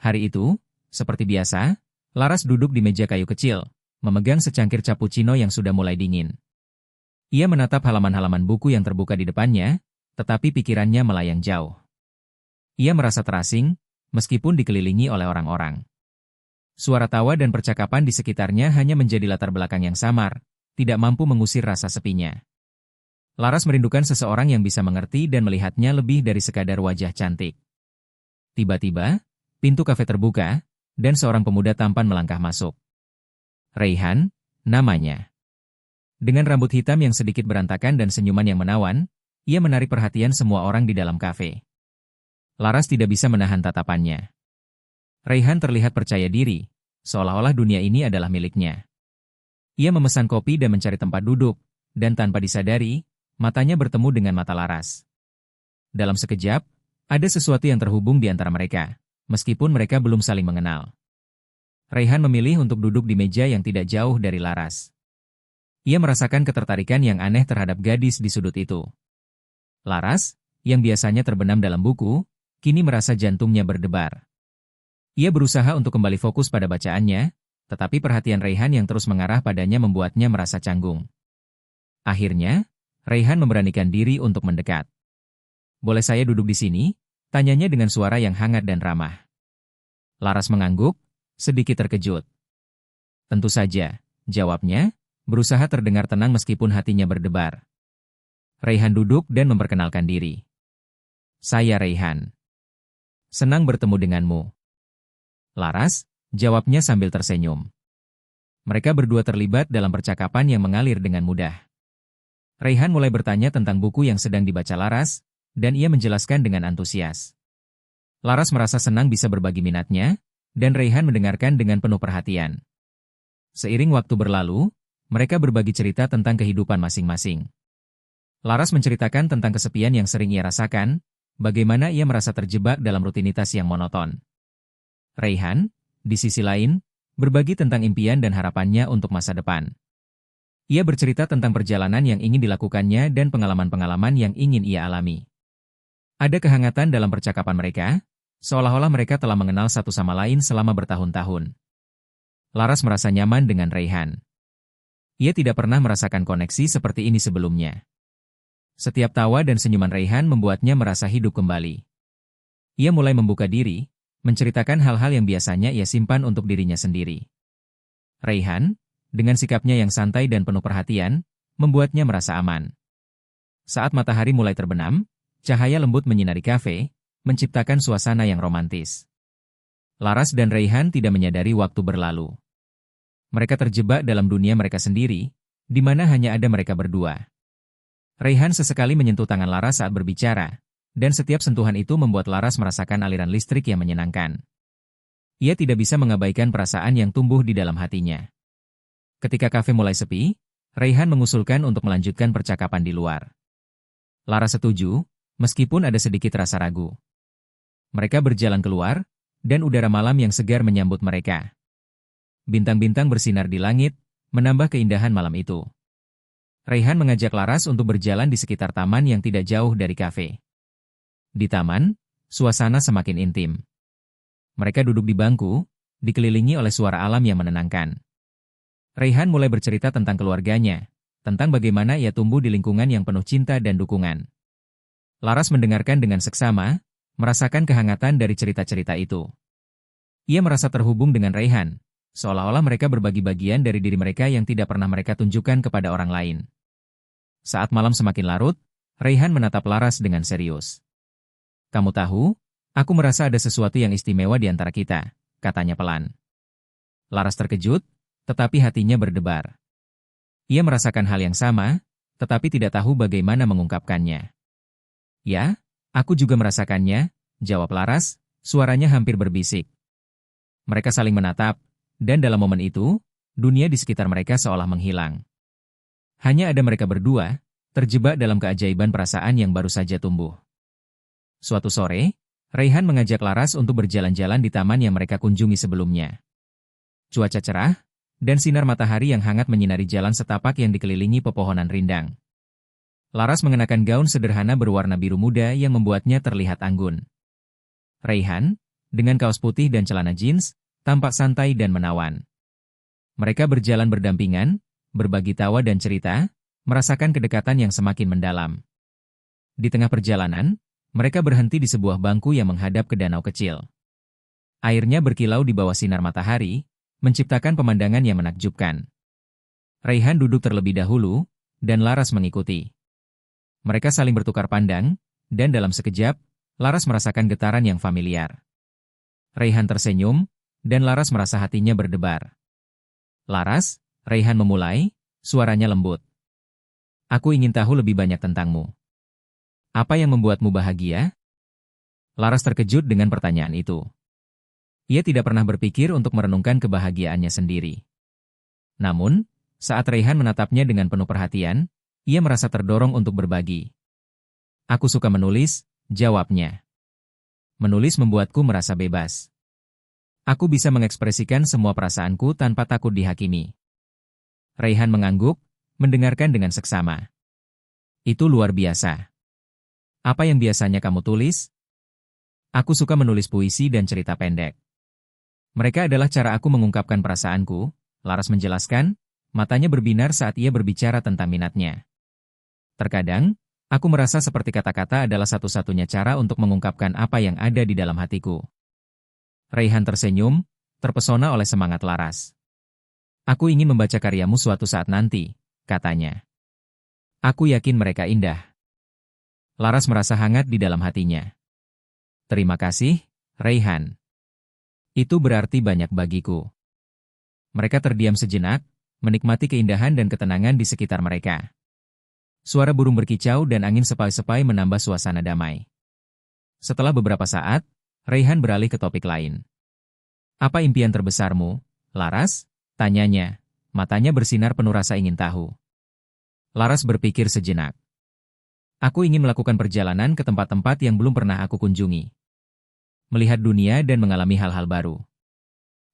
Hari itu, seperti biasa, Laras duduk di meja kayu kecil, memegang secangkir cappuccino yang sudah mulai dingin. Ia menatap halaman-halaman buku yang terbuka di depannya, tetapi pikirannya melayang jauh. Ia merasa terasing, meskipun dikelilingi oleh orang-orang. Suara tawa dan percakapan di sekitarnya hanya menjadi latar belakang yang samar, tidak mampu mengusir rasa sepinya. Laras merindukan seseorang yang bisa mengerti dan melihatnya lebih dari sekadar wajah cantik. Tiba-tiba, pintu kafe terbuka, dan seorang pemuda tampan melangkah masuk. Raihan, namanya. Dengan rambut hitam yang sedikit berantakan dan senyuman yang menawan, ia menarik perhatian semua orang di dalam kafe. Laras tidak bisa menahan tatapannya. Raihan terlihat percaya diri, seolah-olah dunia ini adalah miliknya. Ia memesan kopi dan mencari tempat duduk, dan tanpa disadari, matanya bertemu dengan mata Laras. Dalam sekejap, ada sesuatu yang terhubung di antara mereka, meskipun mereka belum saling mengenal. Raihan memilih untuk duduk di meja yang tidak jauh dari Laras. Ia merasakan ketertarikan yang aneh terhadap gadis di sudut itu. Laras, yang biasanya terbenam dalam buku, kini merasa jantungnya berdebar. Ia berusaha untuk kembali fokus pada bacaannya, tetapi perhatian Raihan yang terus mengarah padanya membuatnya merasa canggung. Akhirnya, Raihan memberanikan diri untuk mendekat. "Boleh saya duduk di sini?" tanyanya dengan suara yang hangat dan ramah. Laras mengangguk, sedikit terkejut. "Tentu saja," jawabnya, berusaha terdengar tenang meskipun hatinya berdebar. Raihan duduk dan memperkenalkan diri. "Saya Raihan. Senang bertemu denganmu." "Laras," jawabnya sambil tersenyum. Mereka berdua terlibat dalam percakapan yang mengalir dengan mudah. Raihan mulai bertanya tentang buku yang sedang dibaca Laras, dan ia menjelaskan dengan antusias. Laras merasa senang bisa berbagi minatnya, dan Raihan mendengarkan dengan penuh perhatian. Seiring waktu berlalu, mereka berbagi cerita tentang kehidupan masing-masing. Laras menceritakan tentang kesepian yang sering ia rasakan, bagaimana ia merasa terjebak dalam rutinitas yang monoton. Raihan, di sisi lain, berbagi tentang impian dan harapannya untuk masa depan. Ia bercerita tentang perjalanan yang ingin dilakukannya dan pengalaman-pengalaman yang ingin ia alami. Ada kehangatan dalam percakapan mereka, seolah-olah mereka telah mengenal satu sama lain selama bertahun-tahun. Laras merasa nyaman dengan Raihan. Ia tidak pernah merasakan koneksi seperti ini sebelumnya. Setiap tawa dan senyuman Raihan membuatnya merasa hidup kembali. Ia mulai membuka diri, menceritakan hal-hal yang biasanya ia simpan untuk dirinya sendiri. Raihan, dengan sikapnya yang santai dan penuh perhatian, membuatnya merasa aman. Saat matahari mulai terbenam, cahaya lembut menyinari kafe, menciptakan suasana yang romantis. Laras dan Raihan tidak menyadari waktu berlalu. Mereka terjebak dalam dunia mereka sendiri, di mana hanya ada mereka berdua. Raihan sesekali menyentuh tangan Laras saat berbicara, dan setiap sentuhan itu membuat Laras merasakan aliran listrik yang menyenangkan. Ia tidak bisa mengabaikan perasaan yang tumbuh di dalam hatinya. Ketika kafe mulai sepi, Raihan mengusulkan untuk melanjutkan percakapan di luar. Laras setuju, meskipun ada sedikit rasa ragu. Mereka berjalan keluar, dan udara malam yang segar menyambut mereka. Bintang-bintang bersinar di langit, menambah keindahan malam itu. Raihan mengajak Laras untuk berjalan di sekitar taman yang tidak jauh dari kafe. Di taman, suasana semakin intim. Mereka duduk di bangku, dikelilingi oleh suara alam yang menenangkan. Raihan mulai bercerita tentang keluarganya, tentang bagaimana ia tumbuh di lingkungan yang penuh cinta dan dukungan. Laras mendengarkan dengan seksama, merasakan kehangatan dari cerita-cerita itu. Ia merasa terhubung dengan Raihan, seolah-olah mereka berbagi bagian dari diri mereka yang tidak pernah mereka tunjukkan kepada orang lain. Saat malam semakin larut, Raihan menatap Laras dengan serius. "Kamu tahu, aku merasa ada sesuatu yang istimewa di antara kita," katanya pelan. Laras terkejut, tetapi hatinya berdebar. Ia merasakan hal yang sama, tetapi tidak tahu bagaimana mengungkapkannya. "Ya, aku juga merasakannya," jawab Laras, suaranya hampir berbisik. Mereka saling menatap, dan dalam momen itu, dunia di sekitar mereka seolah menghilang. Hanya ada mereka berdua, terjebak dalam keajaiban perasaan yang baru saja tumbuh. Suatu sore, Raihan mengajak Laras untuk berjalan-jalan di taman yang mereka kunjungi sebelumnya. Cuaca cerah, dan sinar matahari yang hangat menyinari jalan setapak yang dikelilingi pepohonan rindang. Laras mengenakan gaun sederhana berwarna biru muda yang membuatnya terlihat anggun. Raihan, dengan kaos putih dan celana jeans, tampak santai dan menawan. Mereka berjalan berdampingan, berbagi tawa dan cerita, merasakan kedekatan yang semakin mendalam. Di tengah perjalanan, mereka berhenti di sebuah bangku yang menghadap ke danau kecil. Airnya berkilau di bawah sinar matahari, menciptakan pemandangan yang menakjubkan. Raihan duduk terlebih dahulu, dan Laras mengikuti. Mereka saling bertukar pandang, dan dalam sekejap, Laras merasakan getaran yang familiar. Raihan tersenyum, dan Laras merasa hatinya berdebar. Laras, Raihan memulai, suaranya lembut. Aku ingin tahu lebih banyak tentangmu. Apa yang membuatmu bahagia? Laras terkejut dengan pertanyaan itu. Ia tidak pernah berpikir untuk merenungkan kebahagiaannya sendiri. Namun, saat Raihan menatapnya dengan penuh perhatian, ia merasa terdorong untuk berbagi. Aku suka menulis, jawabnya. Menulis membuatku merasa bebas. Aku bisa mengekspresikan semua perasaanku tanpa takut dihakimi. Raihan mengangguk, mendengarkan dengan seksama. Itu luar biasa. Apa yang biasanya kamu tulis? Aku suka menulis puisi dan cerita pendek. Mereka adalah cara aku mengungkapkan perasaanku, Laras menjelaskan, matanya berbinar saat ia berbicara tentang minatnya. Terkadang, aku merasa seperti kata-kata adalah satu-satunya cara untuk mengungkapkan apa yang ada di dalam hatiku. Raihan tersenyum, terpesona oleh semangat Laras. Aku ingin membaca karyamu suatu saat nanti, katanya. Aku yakin mereka indah. Laras merasa hangat di dalam hatinya. Terima kasih, Raihan. Itu berarti banyak bagiku. Mereka terdiam sejenak, menikmati keindahan dan ketenangan di sekitar mereka. Suara burung berkicau dan angin sepai-sepai menambah suasana damai. Setelah beberapa saat, Raihan beralih ke topik lain. Apa impian terbesarmu, Laras? Tanyanya, matanya bersinar penuh rasa ingin tahu. Laras berpikir sejenak. Aku ingin melakukan perjalanan ke tempat-tempat yang belum pernah aku kunjungi. Melihat dunia dan mengalami hal-hal baru.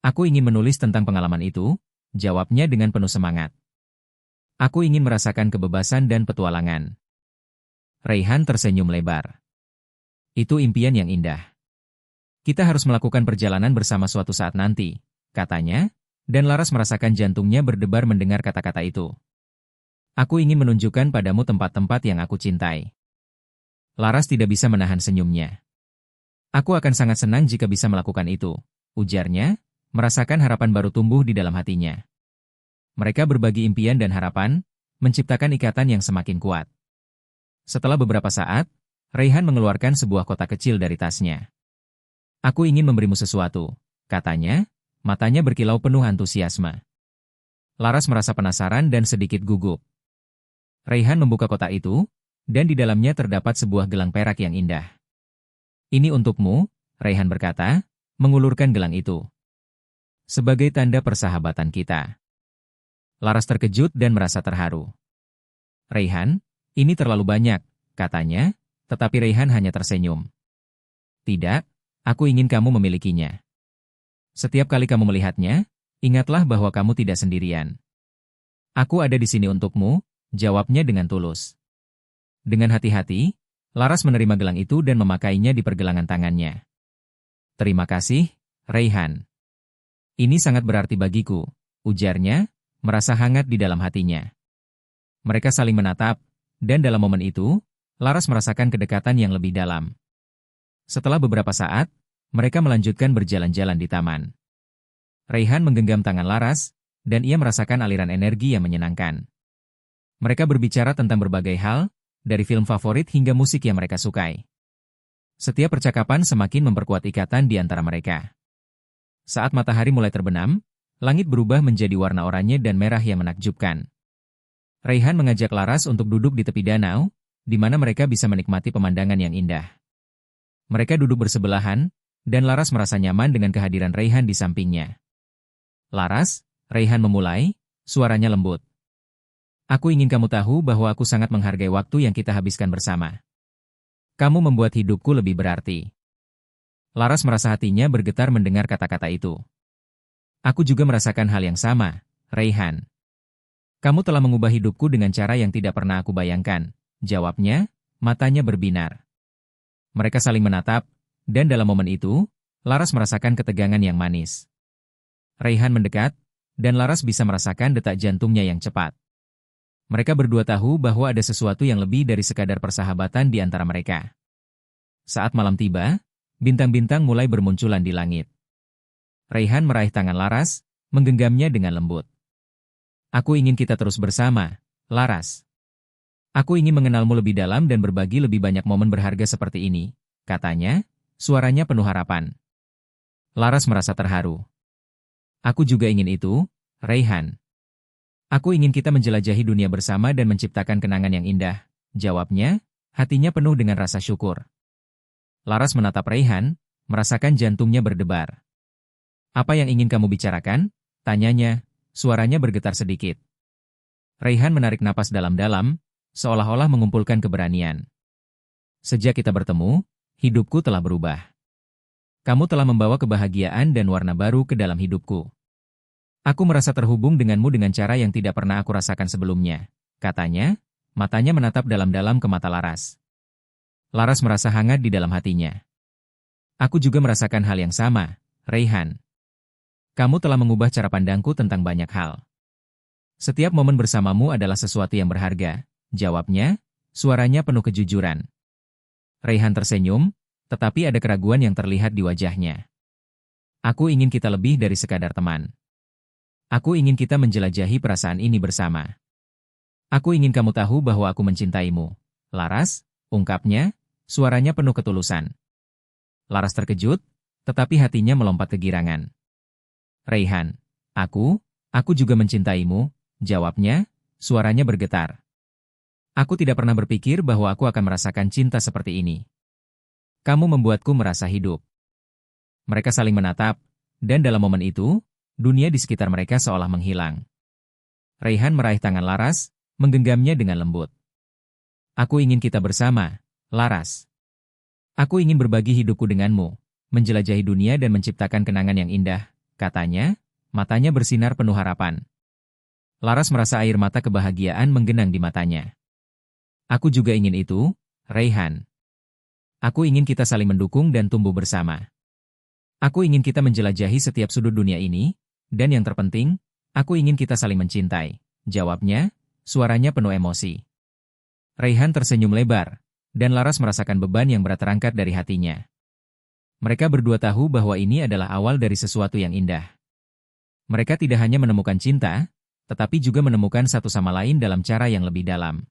Aku ingin menulis tentang pengalaman itu, jawabnya dengan penuh semangat. Aku ingin merasakan kebebasan dan petualangan. Raihan tersenyum lebar. Itu impian yang indah. Kita harus melakukan perjalanan bersama suatu saat nanti, katanya, dan Laras merasakan jantungnya berdebar mendengar kata-kata itu. Aku ingin menunjukkan padamu tempat-tempat yang aku cintai. Laras tidak bisa menahan senyumnya. Aku akan sangat senang jika bisa melakukan itu, ujarnya, merasakan harapan baru tumbuh di dalam hatinya. Mereka berbagi impian dan harapan, menciptakan ikatan yang semakin kuat. Setelah beberapa saat, Raihan mengeluarkan sebuah kotak kecil dari tasnya. Aku ingin memberimu sesuatu, katanya, matanya berkilau penuh antusiasme. Laras merasa penasaran dan sedikit gugup. Raihan membuka kotak itu, dan di dalamnya terdapat sebuah gelang perak yang indah. Ini untukmu, Raihan berkata, mengulurkan gelang itu. Sebagai tanda persahabatan kita. Laras terkejut dan merasa terharu. Raihan, ini terlalu banyak, katanya, tetapi Raihan hanya tersenyum. Tidak, aku ingin kamu memilikinya. Setiap kali kamu melihatnya, ingatlah bahwa kamu tidak sendirian. Aku ada di sini untukmu, jawabnya dengan tulus. Dengan hati-hati, Laras menerima gelang itu dan memakainya di pergelangan tangannya. Terima kasih, Raihan. Ini sangat berarti bagiku, ujarnya, merasa hangat di dalam hatinya. Mereka saling menatap, dan dalam momen itu, Laras merasakan kedekatan yang lebih dalam. Setelah beberapa saat, mereka melanjutkan berjalan-jalan di taman. Raihan menggenggam tangan Laras, dan ia merasakan aliran energi yang menyenangkan. Mereka berbicara tentang berbagai hal, dari film favorit hingga musik yang mereka sukai. Setiap percakapan semakin memperkuat ikatan di antara mereka. Saat matahari mulai terbenam, langit berubah menjadi warna oranye dan merah yang menakjubkan. Raihan mengajak Laras untuk duduk di tepi danau, di mana mereka bisa menikmati pemandangan yang indah. Mereka duduk bersebelahan, dan Laras merasa nyaman dengan kehadiran Raihan di sampingnya. Laras, Raihan memulai, suaranya lembut. Aku ingin kamu tahu bahwa aku sangat menghargai waktu yang kita habiskan bersama. Kamu membuat hidupku lebih berarti. Laras merasa hatinya bergetar mendengar kata-kata itu. Aku juga merasakan hal yang sama, Raihan. Kamu telah mengubah hidupku dengan cara yang tidak pernah aku bayangkan, jawabnya, matanya berbinar. Mereka saling menatap, dan dalam momen itu, Laras merasakan ketegangan yang manis. Raihan mendekat, dan Laras bisa merasakan detak jantungnya yang cepat. Mereka berdua tahu bahwa ada sesuatu yang lebih dari sekadar persahabatan di antara mereka. Saat malam tiba, bintang-bintang mulai bermunculan di langit. Raihan meraih tangan Laras, menggenggamnya dengan lembut. Aku ingin kita terus bersama, Laras. Aku ingin mengenalmu lebih dalam dan berbagi lebih banyak momen berharga seperti ini, katanya, suaranya penuh harapan. Laras merasa terharu. Aku juga ingin itu, Raihan. Aku ingin kita menjelajahi dunia bersama dan menciptakan kenangan yang indah, jawabnya, hatinya penuh dengan rasa syukur. Laras menatap Raihan, merasakan jantungnya berdebar. Apa yang ingin kamu bicarakan? Tanyanya, suaranya bergetar sedikit. Raihan menarik napas dalam-dalam, seolah-olah mengumpulkan keberanian. Sejak kita bertemu, hidupku telah berubah. Kamu telah membawa kebahagiaan dan warna baru ke dalam hidupku. Aku merasa terhubung denganmu dengan cara yang tidak pernah aku rasakan sebelumnya, katanya, matanya menatap dalam-dalam ke mata Laras. Laras merasa hangat di dalam hatinya. Aku juga merasakan hal yang sama, Raihan. Kamu telah mengubah cara pandangku tentang banyak hal. Setiap momen bersamamu adalah sesuatu yang berharga, jawabnya, suaranya penuh kejujuran. Raihan tersenyum, tetapi ada keraguan yang terlihat di wajahnya. Aku ingin kita lebih dari sekadar teman. Aku ingin kita menjelajahi perasaan ini bersama. Aku ingin kamu tahu bahwa aku mencintaimu. Laras, ungkapnya, suaranya penuh ketulusan. Laras terkejut, tetapi hatinya melompat kegirangan. Raihan, aku juga mencintaimu, jawabnya, suaranya bergetar. Aku tidak pernah berpikir bahwa aku akan merasakan cinta seperti ini. Kamu membuatku merasa hidup. Mereka saling menatap, dan dalam momen itu, dunia di sekitar mereka seolah menghilang. Raihan meraih tangan Laras, menggenggamnya dengan lembut. Aku ingin kita bersama, Laras. Aku ingin berbagi hidupku denganmu, menjelajahi dunia dan menciptakan kenangan yang indah, katanya, matanya bersinar penuh harapan. Laras merasa air mata kebahagiaan menggenang di matanya. Aku juga ingin itu, Raihan. Aku ingin kita saling mendukung dan tumbuh bersama. Aku ingin kita menjelajahi setiap sudut dunia ini, dan yang terpenting, aku ingin kita saling mencintai, jawabnya, suaranya penuh emosi. Raihan tersenyum lebar, dan Laras merasakan beban yang berat terangkat dari hatinya. Mereka berdua tahu bahwa ini adalah awal dari sesuatu yang indah. Mereka tidak hanya menemukan cinta, tetapi juga menemukan satu sama lain dalam cara yang lebih dalam.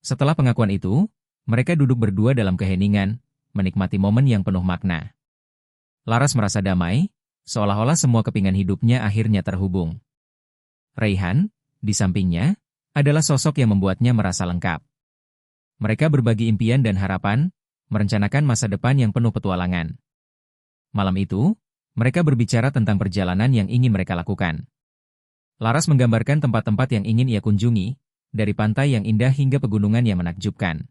Setelah pengakuan itu, mereka duduk berdua dalam keheningan, menikmati momen yang penuh makna. Laras merasa damai, seolah-olah semua kepingan hidupnya akhirnya terhubung. Raihan, di sampingnya, adalah sosok yang membuatnya merasa lengkap. Mereka berbagi impian dan harapan, merencanakan masa depan yang penuh petualangan. Malam itu, mereka berbicara tentang perjalanan yang ingin mereka lakukan. Laras menggambarkan tempat-tempat yang ingin ia kunjungi, dari pantai yang indah hingga pegunungan yang menakjubkan.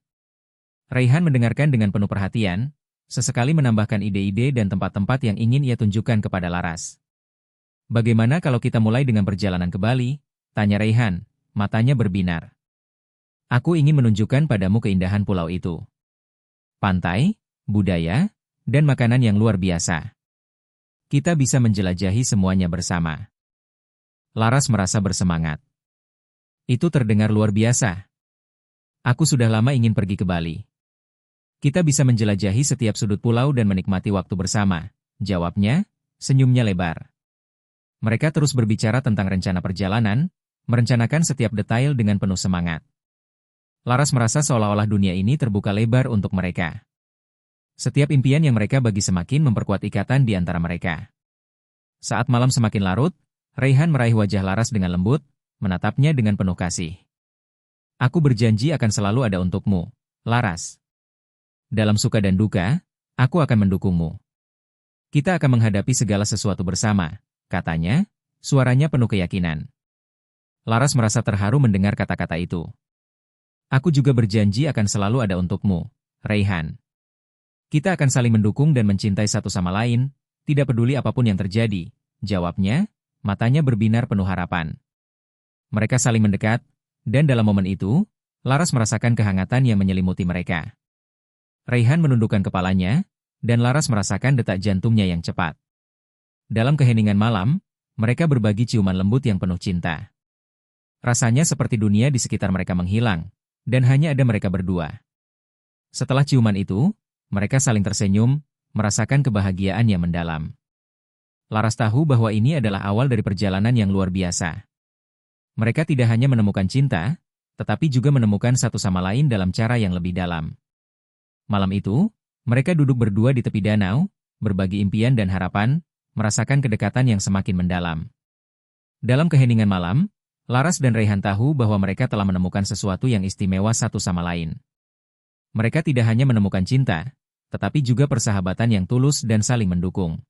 Raihan mendengarkan dengan penuh perhatian, sesekali menambahkan ide-ide dan tempat-tempat yang ingin ia tunjukkan kepada Laras. Bagaimana kalau kita mulai dengan perjalanan ke Bali? Tanya Raihan, matanya berbinar. Aku ingin menunjukkan padamu keindahan pulau itu. Pantai, budaya, dan makanan yang luar biasa. Kita bisa menjelajahi semuanya bersama. Laras merasa bersemangat. Itu terdengar luar biasa. Aku sudah lama ingin pergi ke Bali. Kita bisa menjelajahi setiap sudut pulau dan menikmati waktu bersama, jawabnya, senyumnya lebar. Mereka terus berbicara tentang rencana perjalanan, merencanakan setiap detail dengan penuh semangat. Laras merasa seolah-olah dunia ini terbuka lebar untuk mereka. Setiap impian yang mereka bagi semakin memperkuat ikatan di antara mereka. Saat malam semakin larut, Raihan meraih wajah Laras dengan lembut, menatapnya dengan penuh kasih. Aku berjanji akan selalu ada untukmu, Laras. Dalam suka dan duka, aku akan mendukungmu. Kita akan menghadapi segala sesuatu bersama, katanya, suaranya penuh keyakinan. Laras merasa terharu mendengar kata-kata itu. Aku juga berjanji akan selalu ada untukmu, Raihan. Kita akan saling mendukung dan mencintai satu sama lain, tidak peduli apapun yang terjadi, jawabnya, matanya berbinar penuh harapan. Mereka saling mendekat, dan dalam momen itu, Laras merasakan kehangatan yang menyelimuti mereka. Raihan menundukkan kepalanya, dan Laras merasakan detak jantungnya yang cepat. Dalam keheningan malam, mereka berbagi ciuman lembut yang penuh cinta. Rasanya seperti dunia di sekitar mereka menghilang, dan hanya ada mereka berdua. Setelah ciuman itu, mereka saling tersenyum, merasakan kebahagiaan yang mendalam. Laras tahu bahwa ini adalah awal dari perjalanan yang luar biasa. Mereka tidak hanya menemukan cinta, tetapi juga menemukan satu sama lain dalam cara yang lebih dalam. Malam itu, mereka duduk berdua di tepi danau, berbagi impian dan harapan, merasakan kedekatan yang semakin mendalam. Dalam keheningan malam, Laras dan Raihan tahu bahwa mereka telah menemukan sesuatu yang istimewa satu sama lain. Mereka tidak hanya menemukan cinta, tetapi juga persahabatan yang tulus dan saling mendukung.